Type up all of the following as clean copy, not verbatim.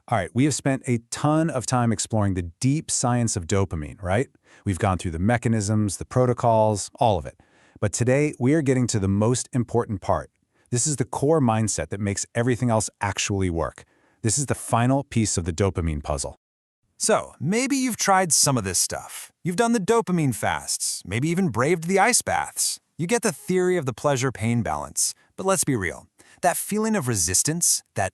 All right, we have spent a ton of time exploring the deep science of dopamine, right? We've gone through the mechanisms, the protocols, all of it. But today, we are getting to the most important part. This is the core mindset that makes everything else actually work. This is the final piece of the dopamine puzzle. So, maybe you've tried some of this stuff. You've done the dopamine fasts, maybe even braved the ice baths. You get the theory of the pleasure-pain balance. But let's be real. That feeling of resistance, that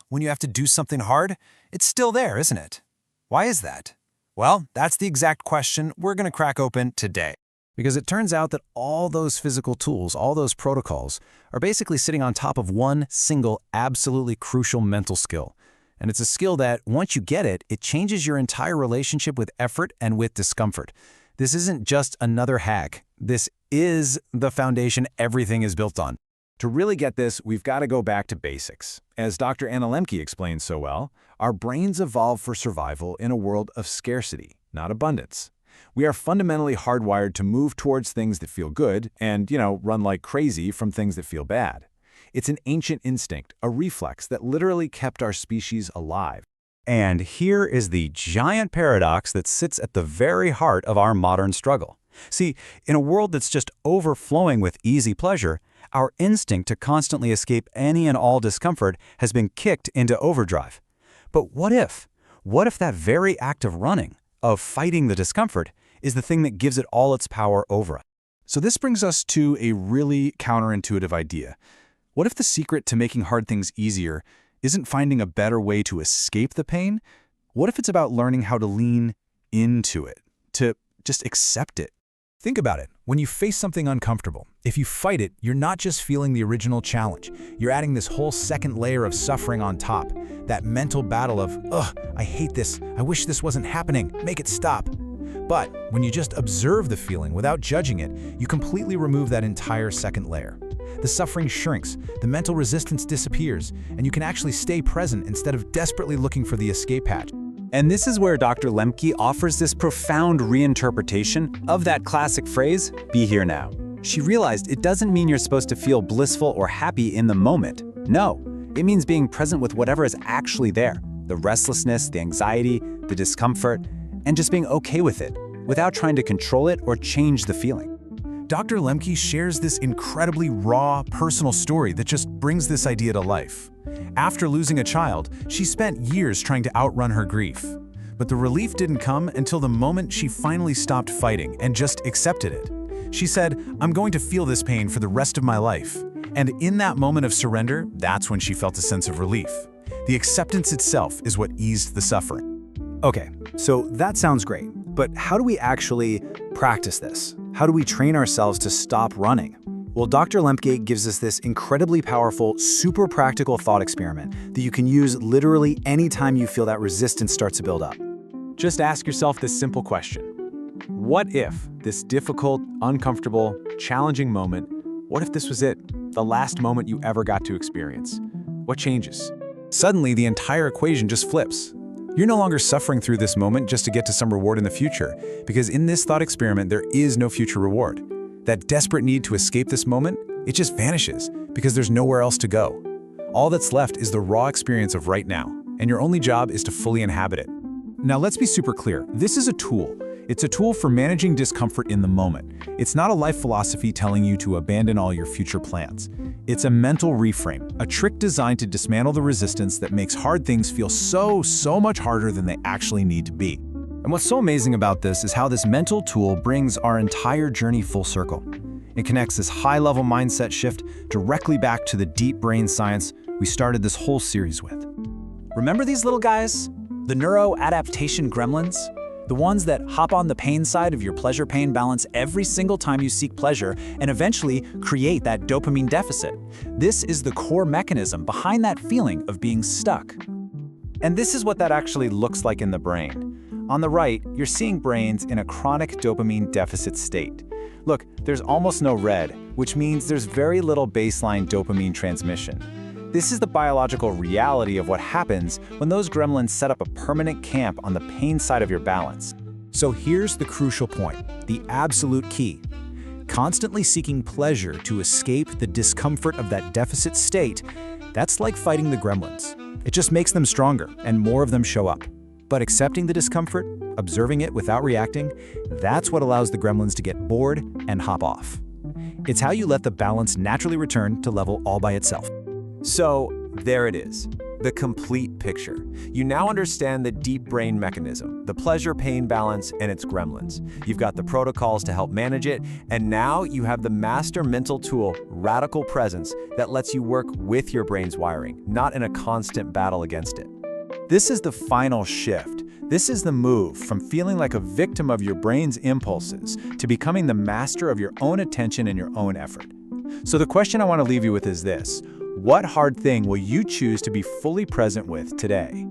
when you have to do something hard, it's still there, isn't it? Why is that? Well, that's the exact question we're going to crack open today. Because it turns out that all those physical tools, all those protocols, are basically sitting on top of one single, absolutely crucial mental skill. And it's a skill that, once you get it, it changes your entire relationship with effort and with discomfort. This isn't just another hack. This is the foundation everything is built on. To really get this, we've got to go back to basics. As Dr. Anna Lembke explains so well, our brains evolved for survival in a world of scarcity, not abundance. We are fundamentally hardwired to move towards things that feel good and, run like crazy from things that feel bad. It's an ancient instinct, a reflex that literally kept our species alive. And here is the giant paradox that sits at the very heart of our modern struggle. See, in a world that's just overflowing with easy pleasure, our instinct to constantly escape any and all discomfort has been kicked into overdrive. But what if? What if that very act of running, of fighting the discomfort, is the thing that gives it all its power over us? So this brings us to a really counterintuitive idea. What if the secret to making hard things easier isn't finding a better way to escape the pain? What if it's about learning how to lean into it, to just accept it? Think about it. When you face something uncomfortable, if you fight it, you're not just feeling the original challenge. You're adding this whole second layer of suffering on top. That mental battle of, I hate this. I wish this wasn't happening. Make it stop. But when you just observe the feeling without judging it, you completely remove that entire second layer. The suffering shrinks, the mental resistance disappears, and you can actually stay present instead of desperately looking for the escape hatch. And this is where Dr. Lembke offers this profound reinterpretation of that classic phrase, be here now. She realized it doesn't mean you're supposed to feel blissful or happy in the moment. No, it means being present with whatever is actually there, the restlessness, the anxiety, the discomfort, and just being okay with it, without trying to control it or change the feeling. Dr. Lembke shares this incredibly raw, personal story that just brings this idea to life. After losing a child, she spent years trying to outrun her grief. But the relief didn't come until the moment she finally stopped fighting and just accepted it. She said, "I'm going to feel this pain for the rest of my life." And in that moment of surrender, that's when she felt a sense of relief. The acceptance itself is what eased the suffering. Okay, so that sounds great, but how do we actually practice this? How do we train ourselves to stop running? Well, Dr. Lembke gives us this incredibly powerful, super practical thought experiment that you can use literally anytime you feel that resistance starts to build up. Just ask yourself this simple question. What if this difficult, uncomfortable, challenging moment, what if this was it? The last moment you ever got to experience? What changes? Suddenly, the entire equation just flips. You're no longer suffering through this moment just to get to some reward in the future, because in this thought experiment, there is no future reward. That desperate need to escape this moment, it just vanishes because there's nowhere else to go. All that's left is the raw experience of right now, and your only job is to fully inhabit it. Now let's be super clear. This is a tool. It's a tool for managing discomfort in the moment. It's not a life philosophy telling you to abandon all your future plans. It's a mental reframe, a trick designed to dismantle the resistance that makes hard things feel so much harder than they actually need to be. And what's so amazing about this is how this mental tool brings our entire journey full circle. It connects this high-level mindset shift directly back to the deep brain science we started this whole series with. Remember these little guys? The neuroadaptation gremlins? The ones that hop on the pain side of your pleasure-pain balance every single time you seek pleasure and eventually create that dopamine deficit. This is the core mechanism behind that feeling of being stuck. And this is what that actually looks like in the brain. On the right, you're seeing brains in a chronic dopamine deficit state. Look, there's almost no red, which means there's very little baseline dopamine transmission. This is the biological reality of what happens when those gremlins set up a permanent camp on the pain side of your balance. So here's the crucial point, the absolute key. Constantly seeking pleasure to escape the discomfort of that deficit state, that's like fighting the gremlins. It just makes them stronger, and more of them show up. But accepting the discomfort, observing it without reacting, that's what allows the gremlins to get bored and hop off. It's how you let the balance naturally return to level all by itself. So, there it is. The complete picture. You now understand the deep brain mechanism, the pleasure-pain balance, and its gremlins. You've got the protocols to help manage it, and now you have the master mental tool, radical presence, that lets you work with your brain's wiring, not in a constant battle against it. This is the final shift. This is the move from feeling like a victim of your brain's impulses to becoming the master of your own attention and your own effort. So the question I want to leave you with is this: what hard thing will you choose to be fully present with today?